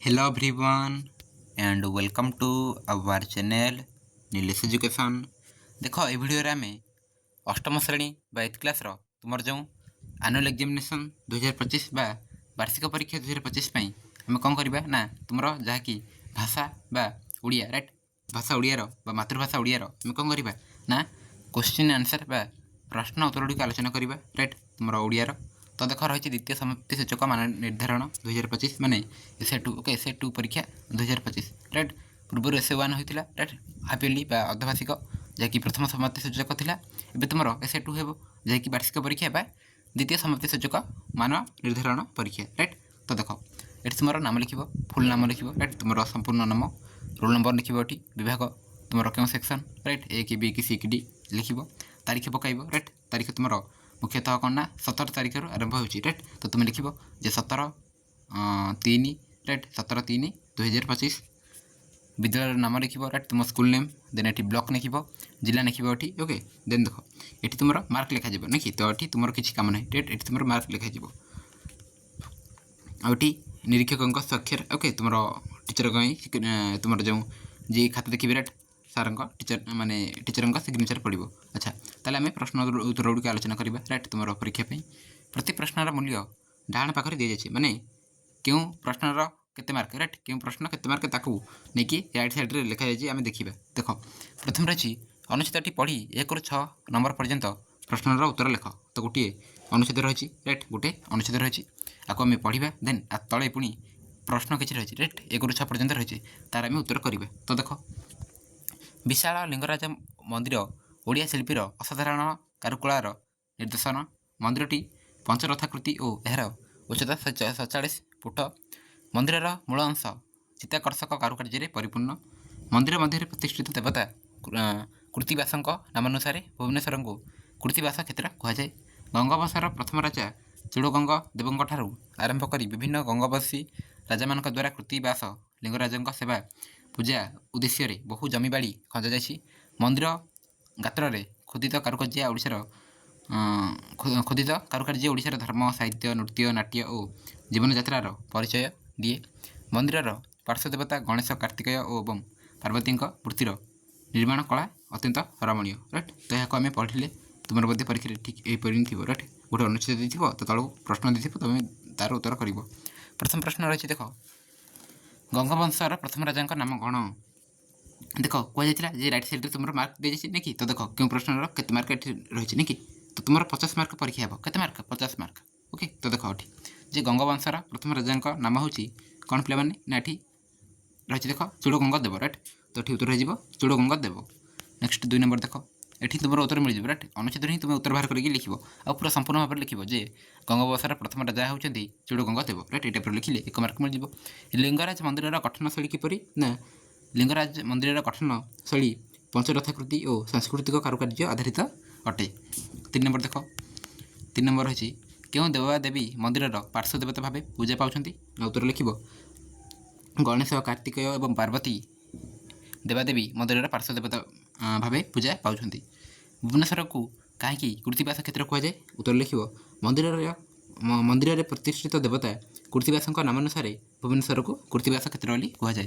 Hello everyone and welcome to our channel Nilesh education. देख ए video रे आमे अष्टम श्रेणी बा 8th क्लास रो तुमर जो एनुअल एग्जामिनेशन 2025 बा वार्षिक परीक्षा 2025 पई हम कोन करबा ना तुमरो जहा कि भाषा बा ओडिया राइट भाषा ओडिया रो बा मातृभाषा ओडिया रो हम कोन करबा ना क्वेश्चन आंसर बा प्रश्न उत्तर डी आलोचना करबा राइट तुमरो ओडिया रो। तो देख रही द्वितीय समाप्ति सूचक मान निर्धारण 2025 माने एसए 2 ओके एसए 2 परीक्षा 2025 राइट पूर्व एसए 1 होता राइट हाफियरली अर्धवार्षिक जहाँकि प्रथम समाप्ति सूचक था एवं तुम एसए 2 हो जहाँकि वार्षिक परीक्षा द्वितीय समाप्ति सूचक मान निर्धारण परीक्षा राइट। तो देख ये तुम नाम लिख फुल नाम लिख राइट तुम संपूर्ण नाम रोल नंबर लिख विभाग तुम क्यों सेक्शन राइट ए कि बी कि सी कि डी लिख तारीख पकाइब राइट तारीख तुम मुख्यतः कौन ना 17 तारीख आरंभ हो राइट। तो तुम लिख 17/3 राइट 17/3/2025 विद्यालय नाम लिख राइट तुम स्कूल नेम देन ये ब्लॉक लिख जिला लिख ये ओके देन देख ये तुम मार्क लिखा ना कि तो ये तुम किसी काम ना राइट ये तुम मार्क लिखा आउटी निरीक्षक स्वाक्षर ओके तुम टीचर तुम जो जी खाता देखिए राइट सार टीचर माने टीचर सिग्नेचर पड़ो। अच्छा ताले आम प्रश्न उत्तर गुड़िक आलोचना करवा राइट तुम परीक्षा प्रति प्रश्नर मूल्य डाण पाखे दी जाए माने क्यों प्रश्नर केते मार्क राइट क्यों प्रश्न केते मार्क ताकू नहीं राइट साइड लिखा जाए आम देखा देख प्रथम रही अनुच्छेद पढ़ी 1 ରୁ 6 नंबर पर्यंत प्रश्नर उत्तर लिख। तो गोटे अनुच्छेद रही राइट गोटे अनुच्छेद रही आपको आम पढ़ा देन तले पुणी प्रश्न किसी रही राइट 1 ରୁ 6 पर्यंत रही तार आम उत्तर करेंगे। तो देख विशाल लिंगराज मंदिर ओडिया शिल्पीर असाधारण कारुकलार निर्देशन मंदिरटी पंचरथाकृति और यार उच्चता 47 फुट मंदिर मूल अंश चित्ताकर्षक कारुकार्य परिपूर्ण मंदिर मध्य प्रतिष्ठित देवता कृतिवास नामानुसार भुवनेश्वर को कृतिवास क्षेत्र कहुए। गंगवंशर प्रथम राजा चूड़गंग देवों आरंभ कर विभिन्न गंगवंशी राजा मान द्वारा कृतिवास लिंगराज सेवा पूजा उद्देश्य बहु जमीबाड़ी खंजा जाइए। मंदिर गात्र खोदित कारुकार्य ओडिशार खोदित कारुकार्य ओडिशार धर्म साहित्य नृत्य नाट्य और जीवन यात्रार परिचय दिए। मंदिर पार्श्वदेवता गणेश कार्तिकेय और पार्वती मूर्तिर निर्माण कला अत्यंत रमणीय राइट। तो यहाँ आम पढ़े तुम बोधे परीक्षा ठीक यहीपरि थी राइट गोटे अनुच्छेद दी तो तलू प्रश्न दी तुम तार उत्तर कर। प्रथम प्रश्न रही देख गंगवंशर प्रथम राजा नाम कौन देख कहुला जे रईट साइड तुम मार्क दी जाए ना कि। तो देख क्यों प्रश्न केते मार्क रही ना कि तो तुम 50 मार्क परीक्षा हे के मार्क 50 मार्क ओके। तो देख ये जे गंगवंशर प्रथम राजा नाम हूँ कौन पे ना ये रही देख चूड़गंग देव राइट। तो ये उत्तर हो चूड़गंग देव। नेक्स्ट 2 नंबर देख ये तुम उत्तर मिल जाए राइट अनुच्छेद ही तुम उत्तर बाहर करके लिख आ पूरा संपूर्ण भाव में लिख जे गंगवंशर प्रथम राजा होती चूड़गंग देव राइट ये टाइप लिखिले 1 मार्क मिल जाए। लिंगराज मंदिर गठन शैली किपरि ना लिंगराज मंदिर गठन शैली पंचरथाकृति और सांस्कृतिक कारुकार्य आधारित अटे। 3 नंबर देख 3 नंबर रही क्यों देवादेवी मंदिर पार्श्व देवता भाव पूजा पाँच उत्तर लिख गणेश कार्तिकेय और पार्वती देवादेवी मंदिर पार्श्व देवता भाव पूजा पाँच। भुवनेश्वर को कहीं कृतिवास क्षेत्र कहुए उत्तर लिख मंदिर प्रतिष्ठित देवता कृतिवास नामानुसार भुवनेश्वर को कृतिवास क्षेत्र बोली कहुए।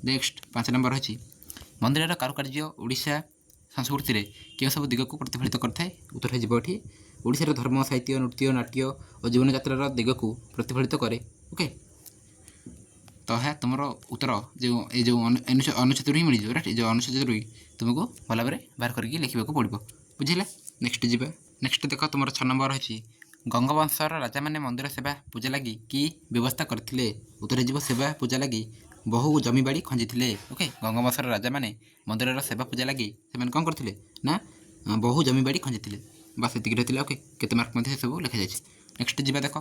नेक्स्ट 5 नंबर रही मंदिर कारुकार्य ओडिशा संस्कृति में क्यों सब दिग को प्रतिफलित करता उत्तर होठी ओडिशार धर्म साहित्य नृत्य नाट्य और जीवन यात्रार दिग को प्रतिफलित करे ओके। तो है तुम उत्तर जो ये जो अनुच्छेद ही मिल राइट जो अनुच्छेद तुमको भल भाव बाहर करके लिखा पड़ो बुझे। नेक्स्ट जी नेक्स्ट देख तुम 6 नंबर रही गंगवंशर राजा मैंने मंदिर सेवा पूजा लगी कि व्यवस्था करते उत्तर जीव सेवा पूजा लगी बहु जमीबाड़ी खंजी ओके। गंगवंशर राजा मैंने मंदिर सेवा पूजा लगी से कौन करते ना बहु जमीबाड़ी खंजी बस ये रही ओके केते मार्क सब लिखा जाए। नेक्स्ट जी देख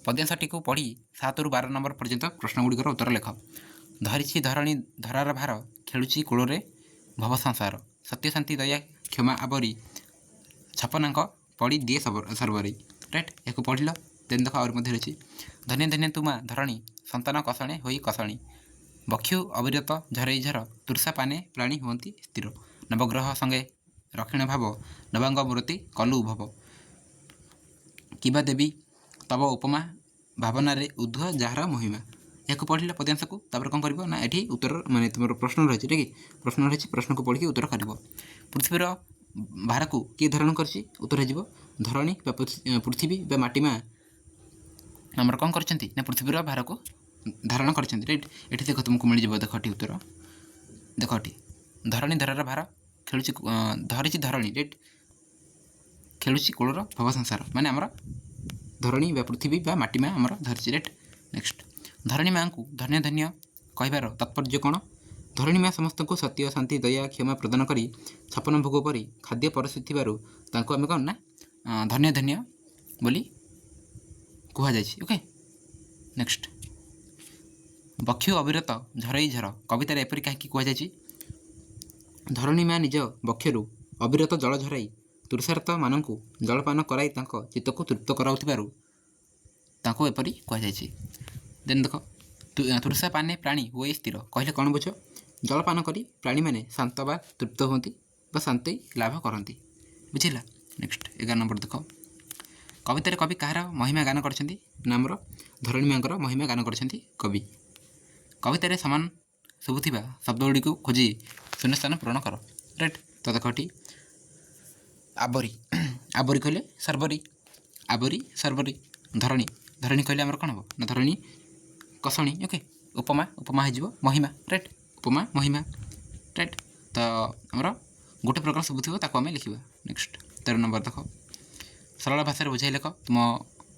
पद्यांशटी को पढ़ी 7 ରୁ 12 नंबर पर्यंत प्रश्न गुड़िकर उत्तर लिख। धरिछि धरणी धरार भार खेलुची कूଳରେ भव संसार सत्य शांति दया क्षमा आवरी छपनाक पढ़ी दिए सर्वरी राइट या पढ़ल देन देख और रही धन्य धन्य तुमा धरणी संतान कषणे होई कषणी बक्षु अविरत झरई झर तुर्षा पाने प्राणी हुअन्ति स्थिर नवग्रह संगे रक्षिण भाव नवांग मूर्ति कलु भव किबा देवी तब उपमा भावना रे उद्ध जार महिमा यहाँ पढ़ पद्यांश को तापर कौन कर ना ये उत्तर माने तुम प्रश्न रही है कि प्रश्न रही प्रश्न को पढ़ी उत्तर कर पृथ्वीर भार को किए धारण कर उत्तर हो धरणी पृथ्वी माटीमा आमर कौन कर पृथ्वीर भार को धारण कर रईट ये देख तुमको मिल जाए देख उत्तर देख धरणी धरार भार खेलुची धरी धरणी रईट खेलुची कूलर भव संसार माने आमर धरणी पृथ्वी माटीमा आमर धरी रईट नेक्स्ट धरणी माँ को धन्य धन्य कहबार तात्पर्य कौन धरणी माँ समस्त को सत्य शांति दया क्षमा प्रदान करी 56 भोग पर खाद्य परसी आम कौन ना धन्य धन्य बोली कहुई ओके नेक्स्ट बक्षु अविरत झरई झर कवितार एपरी कहीं कहुई धरणी माँ निज बक्षरु अविरत जल झरई तुषार्थ मानक जलपान कराई चित्त को तृप्त कराउथिबारु एपरी कहुई देन देख तुषा पाने प्राणी हुए स्थिर कहले कौन बुझ जलपान करी प्राणी मैंने शांत बा तृप्त होती शांति लाभ करती बुझेगा नेक्स्ट 11 नंबर देख कवितार कवि कहार महिमा गान कर नामर धरणी माँ महिमा गान कर कवि कवितार सामान शुभुवा शब्द गुड़ी खोजी शून्य स्थान पूरण कर राइट तो देख ये आबरी आबरी कहले सर्वरी आबरी सर्वरी धरणी धरणी कहले आमर कौन हम ना धरणी कसणी ओके उपमा उपमा हो महिमा राइट उपमा महिमा राइट तो आमर गोटे प्रकार शुभुव ताको आम लिखा नेक्स्ट 13 नंबर देख सरल भाषा बुझाई लेख तुम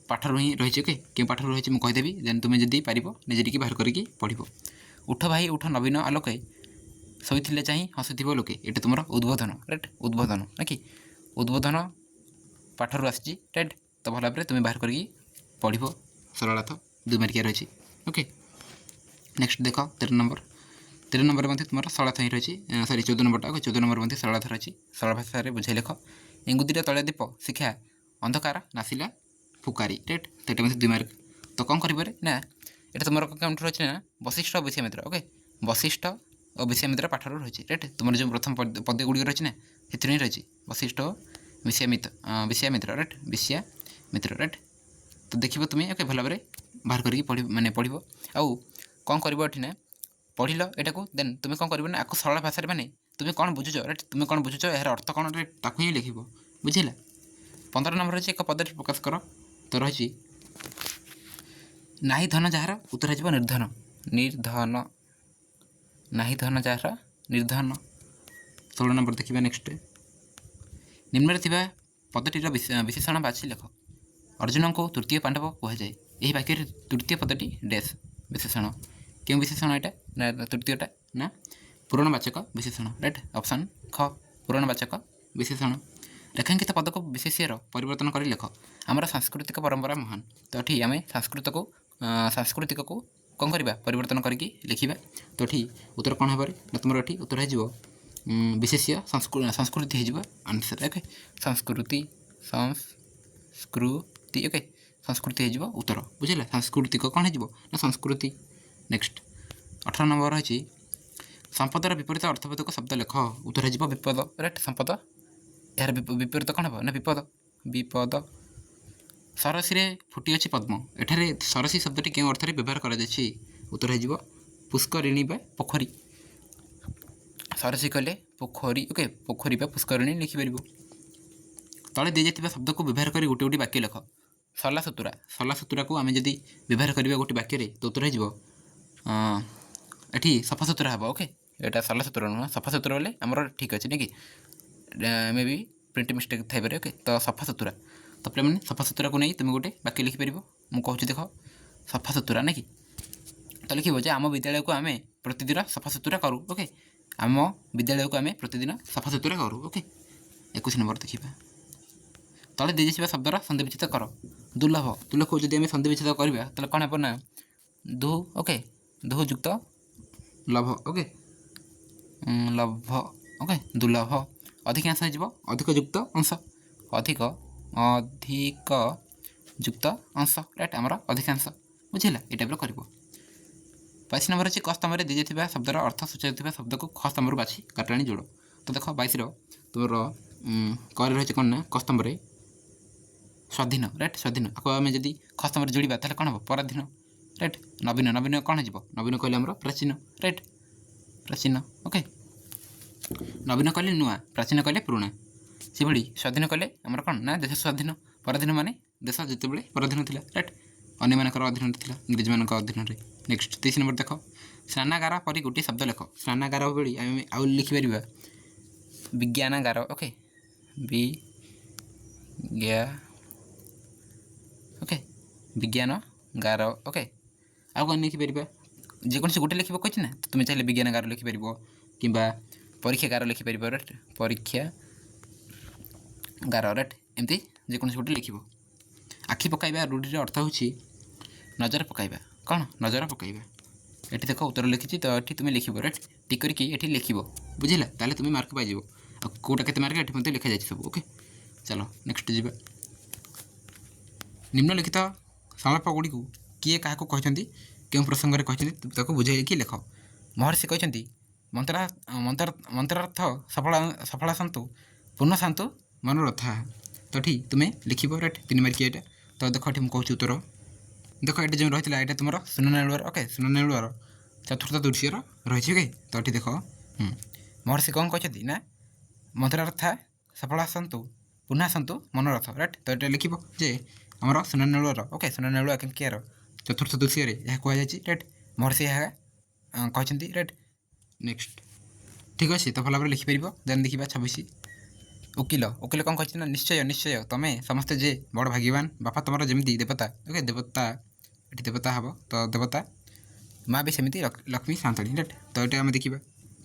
पाठर ही रही ओके क्यों पाठर रही मुझे कहीदेवी देन तुम्हें जदि पार निजे टिके बाहर करके पढ़ उठ भाई उठ नवीन आलोके शोले चाह हसुव लोके ये तुम उद्बोधन राइट उद्बोधन ना कि उद्बोधन पाठर आसी राइट तो भल भाव तुम्हें बाहर करके पढ़ सरलनाथ 2 मार्किया रही ओके नेक्स्ट देख 13 नंबर मध्य तुम सरलनाथ ही रही सरी 14 नंबरटा 14 नंबर मध्य सरलनाथ रही सरल भाषा बुझाई लेख इंगुदीर तले दीप शिक्षा अंधकार नासिला फुकारी राइट तो ये 2 मार्क तो कौन कर ना ये तुम कौन रही ना वशिष्ठ और विश्वामित्र ओके वशिष्ठ और विश्वामित्र पाठर रही राइट तुम जो प्रथम पद गुड़ी रही ना से ही रही वशिष्ठ और विश्वामित्र राइट विश्वामित्र राइट तो देखो तुम्हें ओके भल भाव बाहर करके पढ़ माने पढ़ आउ कौन कर ना पढ़ यहाँ को देन तुम्हें कौन कर ना आपको सरल भाषा माने तुम्हें कौन बुझुच राइट तुम्हें कौन बुझुच यार अर्थ कौन ताकू ही लिख बुझेगा 15 नंबर अच्छे एक पद प्रकाश कर तो रही नाही धन जार उत्तर हो निर्धन निर्धन नाही धन जार निर्धन 16 नंबर देखिए नेक्स्ट निम्न पदटीर विशेषण बाछी लेख अर्जुन को तृतीय पांडव कहुए यही वाक्य तृतीय पदटी डैश विशेषण क्यों विशेषण यहाँ तृतीयटा ना पूरणवाचक विशेषण राइट ऑप्शन ख पूरणवाचक विशेषण रेखांकित पद को विशेष्यर परिवर्तन कर लेख आमर सांस्कृतिक परंपरा महान तो ये आम सांस्कृतिक को कौन करवा परिवर्तन करके लिखा तो ये उत्तर कौन हे तुम ये उत्तर हो विशेष्य संस्कृति हो आंसर ओके संस्कृति संस्कृति ओके संस्कृति हो उत्तर बुझे सांस्कृतिक कौन हो ना संस्कृति नेक्स्ट 18 नंबर रही संपदर विपरीत अर्थबोधक शब्द लेख उत्तर हो विपद राइट संपद यार विपरीत कौन हम ना विपद विपद सरसी फुटी अच्छी पद्म एठारे सरसी शब्दटी क्यों अर्थ व्यवहार कर उत्तर हो पुष्करिणी बा पोखरी सरसी कहले पोखरी ओके पोखरी बा पुष्करिणी लिखिपर तले दी जाता शब्द को व्यवहार कर गोटे गोटे वाक्य लेख सरला सतुरा को आम जदि व्यवहार करवा गोटे वाक्य तो उत्तर हो सफा सुतरा हे ओके यहाँ सरला सुतरा नुह सफा सुतरा बोले आमर ठीक अच्छे ना कि मे बी प्रिंट मिस्टेक थाईपे ओके तो सफा सुतरा तो पे मैंने सफा सुतरा को नहीं तुम गोटे वाक्य लिखिपर मुझे देख सफा सुतरा ना कि तो लिख आम विद्यालय को आम प्रतिदिन सफा सुतरा करूँ ओके आम विद्यालय को आम प्रतिदिन सफा सुतरा करूँ ओके 21 नंबर देखा तले दी जाइए शब्दर सन्धि विच्छेद कर दुर्लभ दुर्लभ को जब आम सन्धि विच्छेद करवा तो कौन हे ना दु ओके दु युक्त लभ ओके लभ ओके दुर्लभ अधिकांश हो अधिक युक्त अंश अधिक अधिक युक्त अंश राइट आमर अधिकांश बुझेगा ये टाइप कर 22 नंबर अच्छे क स्तंभ दी जाता शब्दर अर्थ सूचाई शब्द को ख स्तंभ बाछी काटाणी जोड़ तो देख 22 तुम कर रही कौन ना क स्तंभ स्वाधीन राइट स्वाधीन आपको आम जब ख स्तंभ जोड़ा ताहले कौन हम पराधीन राइट नवीन नवीन कौन हो नवीन कहले आमर प्राचीन राइट प्राचीन ओके नवीन कहले नुआ प्राचीन कहले पुराणा से भाई स्वाधीन कहले आमर कौन ना देश स्वाधीन पराधीन माने देश जिते पराधीन थी राइट अन्य मानकर अधीन था इंग्रेज मान अधीन नेक्स्ट 23 नंबर देख स्नानागार पर गोटे शब्द लेख स्नानागार भाई आम आउ लिखिपर विज्ञानागार ओके ओके विज्ञानगार ओके आउ कौन लिखिपर जेकोसी गोटे लिख कही ना तुम्हें चाहिए विज्ञानगार लिखिपर कि परीक्षागार लिखिपर राइट परीक्षागार राइट एमती जेकोसी गोटे लिख आखि पकाइबा रूढ़िर अर्थ हो नजर पकाइबा कौन नजर पकाइबा ये देख उत्तर लिखी तो ये तुम्हें लिख राइट टिक करके ये लिख बुझिला ताले तुम्हें मार्क पाइज कौटा के मार्क ये मत लिखा जाए सब ओके चलो नेक्स्ट जी निम्नलिखित संलाप गुड़ी किए क्या कहते क्यों प्रसंग में कहते बुझे कि लेख महर्षि कहते मंत्रार्थ सफल सन्तु पूर्ण शांतु मनोरथा तो ठीक तुम्हें लिख राइट 3 मार्क ये तो देख ये मुझे उत्तर देख ये जो रही है तुम सुननेलुआर ओके सुननेलुआर चतुर्थ दृश्यर रही ओके तो ये देख महर्षि कौन कहते ना मंत्रार्थ सफल सन्तु पुनः सन्तु मनोरथ राइट तो ये लिख जे आमर सुननेलुआर ओके सुननेलुआ कियार चतुर्थ दृश्य यह कहुई राइट महर्षि यह कहते राइट नेक्स्ट ठीक अच्छे तो भल भाव लिखिपर देन देखा 26 वकिल वकिल कौन कहते ना निश्चय निश्चय तुम्हें समस्ते जे बड़ भाग्यवान बापा तुम जमी देवता ओके देवता ये देवता हम तो देवता माँ भी सेमती लक्ष्मी सांतणी राइट तो ये आम देखा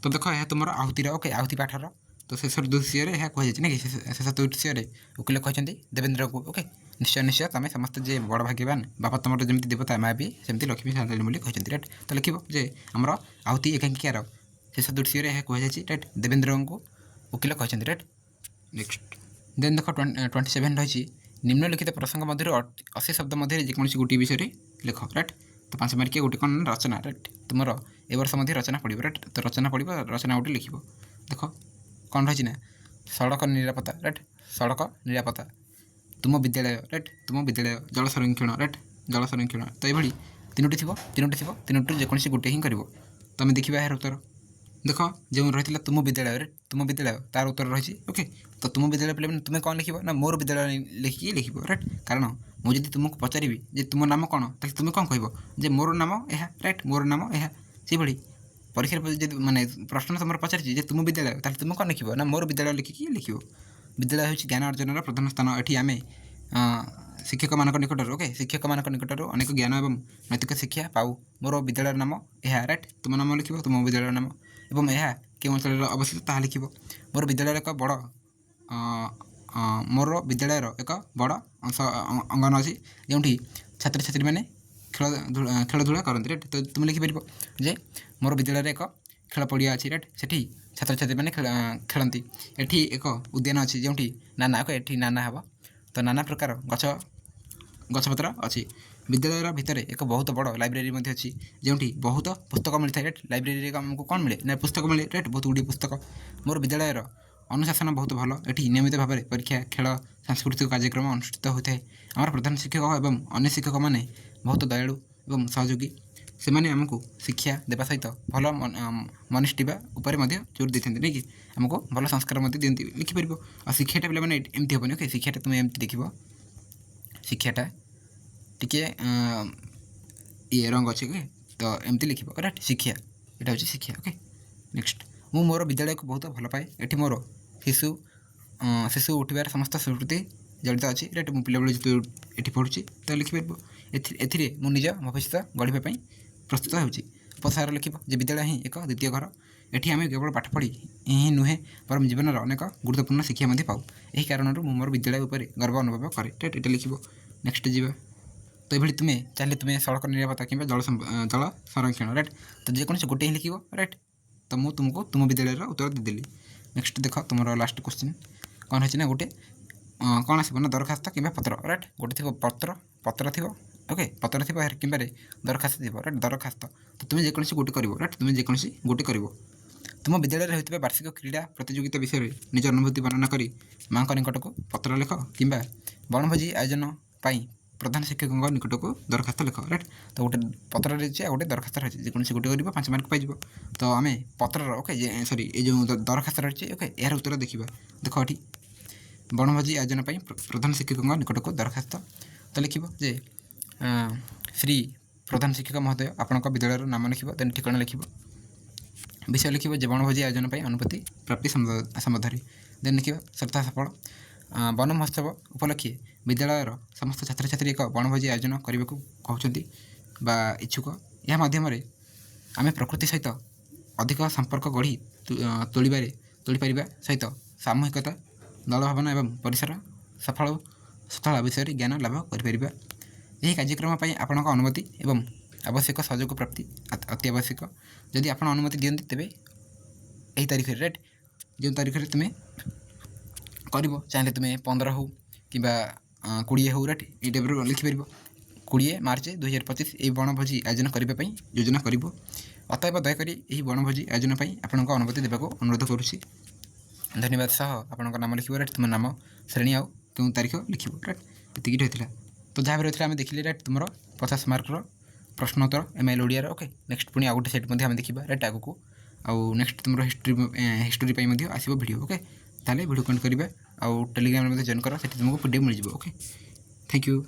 तो देख यह तुम आहुतिर ओके आहुति पाठर तो शेष दृश्य यह कहुई ना कि शेष दृश्य वकिल कहते देवेंद्र को ओके निश्चय निश्चय तुम समस्त जे बड़ भाग्यवान बापा तुम जमी देवता माँ भी सेमती लक्ष्मी सांतणी बोली कहते राइट तो लिख जे आमर आहुति एकांकिकार शेष दृश्य यह कहुई राइट देवेंद्र को वकिल कहते राइट नेक्स्ट देन देख 27 रही निम्नलिखित प्रसंग मध्य 80 शब्द मध्य जेकोसी गोटे विषय लिख राइट तो 5 मार्किया गोटे कौन रचना राइट तुम ए वर्ष मध्य रचना पड़ो राइट तो रचना पड़ो रचना गोटे लिख देख कौन रही ना सड़क निरापत्ता राइट सड़क निरापत्ता तुम विद्यालय राइट तुम विद्यालय जल संरक्षण राइट जल संरक्षण तो ये तीनोटी थी तीनोटी जेकोसी गोटे ही कर तुम देखा यार उत्तर देख जो रही तुम विद्यालय तार उत्तर रही ओके तो तुम विद्यालय पे तुम्हें कौन लिख ना मोर विद्यालय लिखिकी लिख राइट कारण मुझे तुमको पचारि जे तुम नाम कौन ताकि तुम्हें कौन कह जे मोर नाम यह राइट मोर नाम यह से भाई परीक्षा माने प्रश्न तुम पचारि तुम विद्यालय ताकि तुम्हें कौन लिख ना मोर विद्यालय लिखिकी लिख विद्यालय हूँ ज्ञान अर्जन प्रधान स्थान ये आम शिक्षक मान निकटर ओके शिक्षक मान निकटर अनेक ज्ञान और नैतिक शिक्षा पाऊ मोर विद्यालय नाम यह राइट तुम नाम लिख तुम विद्यालय नाम एवं यह क्यों अंचल अवस्थित ताहा लिख मोर विद्यालय एक बड़ मोर विद्यालय एक बड़ अंगन अच्छी जो छात्र छात्री मैंने खेलधूला करते राइट तो तुम लिखिपर जे मोर विद्यालय एक खेल पड़िया अच्छी राइट से छात्र छात्री मैंने खेलती एटी एक उद्यान अच्छी जो नाना ये नाना हे तो नाना प्रकार गछपत्र अच्छी विद्यालय भितर एक बहुत बड़ लाइब्रेरी अच्छी जो बहुत पुस्तक मिलता है राइट लाइब्रेरी आमको कौन मिले ना पुस्तक मिले राइट बहुत गुड़ी पुस्तक मोर विद्यालय अनुशासन बहुत भल ये नियमित भाव में परीक्षा खेल सांस्कृतिक कार्यक्रम अनुष्ठित होता है आम प्रधान शिक्षक और अन्य शिक्षक मैंने बहुत दयालु और सहयोगी से आमको शिक्षा देवा सहित भल मनिष्ठा उपर जोर देते नहीं कि आमको भल संस्कार दिखती लिखिपर और शिक्षाटा पे एमती हेनी ओके शिक्षाटा तुम एमती देख शिक्षाटा टिके ये रंग अच्छे ओके तो एमती लिख राइट शिक्षा यहाँ हूँ शिक्षा ओके नेक्स्ट मु मोर विद्यालय को बहुत भल पाए ये मोर शिशु शिशु उठार समस्त स्मृति जड़ित अच्छी राइट मु पिला जो ये पढ़ुची तो लिखिपर निज भविष्य गढ़ापी प्रस्तुत होपसार लिख विद्यालय ही एक द्वितीय घर ये आम केवल पाठ पढ़ी ही नुहे पर जीवन अनेक गुरुत्वपूर्ण शिक्षा पाऊ यही कारण मोर विद्यालय उपर गर्व अनुभव करे राइट ये लिख नेक्स्ट जीवा तो ये तुम्हें चाहिए तुम्हें सड़क निरापत्ता कि जल संरक्षण राइट तो जेकोसी गोटे ही लिख राइट तो मुझे तुमको तुम विद्यालय उत्तर देदेली नेक्स्ट देख तुम लास्ट क्वेश्चन कौन है गोटे कौन आसो ना दरखास्त कि पत्र राइट गोटे थी पत्र थी ओके पत्र थी कि दरखास्त थी राइट दरखास्त तो तुम्हें जेकोसी गोटे कर राइट तुम्हें जेकोसी गोटे कर तुम विद्यालय होता वार्षिक क्रीड़ा प्रतियोगिता विषय में निज अनुभूति वर्णना कर माँ निकट को पत्र लिख कि बनभोजी आयोजन प्रधान शिक्षक निकट को दरखास्त लिख राइट। तो गोटे पत्र रही गोटे दरखास्त रही जेकोसी गोटे कर 5 मार्क पाइब। तो आम पत्र ओके सॉरी ये जो दरखास्त रही ओके यार उत्तर देखा देख ये बनभोजी आयोजन प्रधान शिक्षक निकट को दरखास्त। तो लिख जे श्री प्रधान शिक्षक महोदय आपण विद्यालय नाम लिख देन ठिकाना लिख विषय लिख बनभोजी आयोजन अनुमति प्राप्ति सम्बन्ध देन लिख सप्ताह सफल वन महोत्सव उपलक्षे विद्यालय समस्त छात्र छात्री एक बनभोजी आयोजन करने को कहते इच्छुक। यह माध्यम आम प्रकृति सहित अधिक संपर्क गढ़ी तोड़ पार सहित सामूहिकता दल भावना एवं परिसर सफल विषय ज्ञान लाभ कर कार्यक्रम आपण अनुमति एवं आवश्यक सहयोग प्राप्ति अति आवश्यक। जदि आप अनुमति दिखती तेरे यही तारीख राइट जो तारीख में तुम्हें कर चाहिए तुम्हें 15 हो कि 20 हो राइट ये टाइप लिखिपर 20 मार्च 2025 ये बनभोजी आयोजन करने योजना कर। अतएव दयाक यही बनभोजी आयोजन आपण अनुमति देवाक अनुरोध करुँची। धन्यवाद सह आपण नाम लिख राइट तुम नाम श्रेणी आउ क्यों तारीख लिख राइट ये रही। तो जहाँ भी रही आम देखिले राइट तुम 50 मार्कर प्रश्नोत्तर MIL ओडिया ओके। नेक्स्ट पुणी आ गोटे सेट देखा राइट आगू आउ नेक्स्ट तुम हिस्टोरी आसो वीडियो ओके। ताले वीडियो कमेंट करेंगे आउ टेलीग्राम जॉइन कर तुमको PDF मिल जाए ओके। Thank you.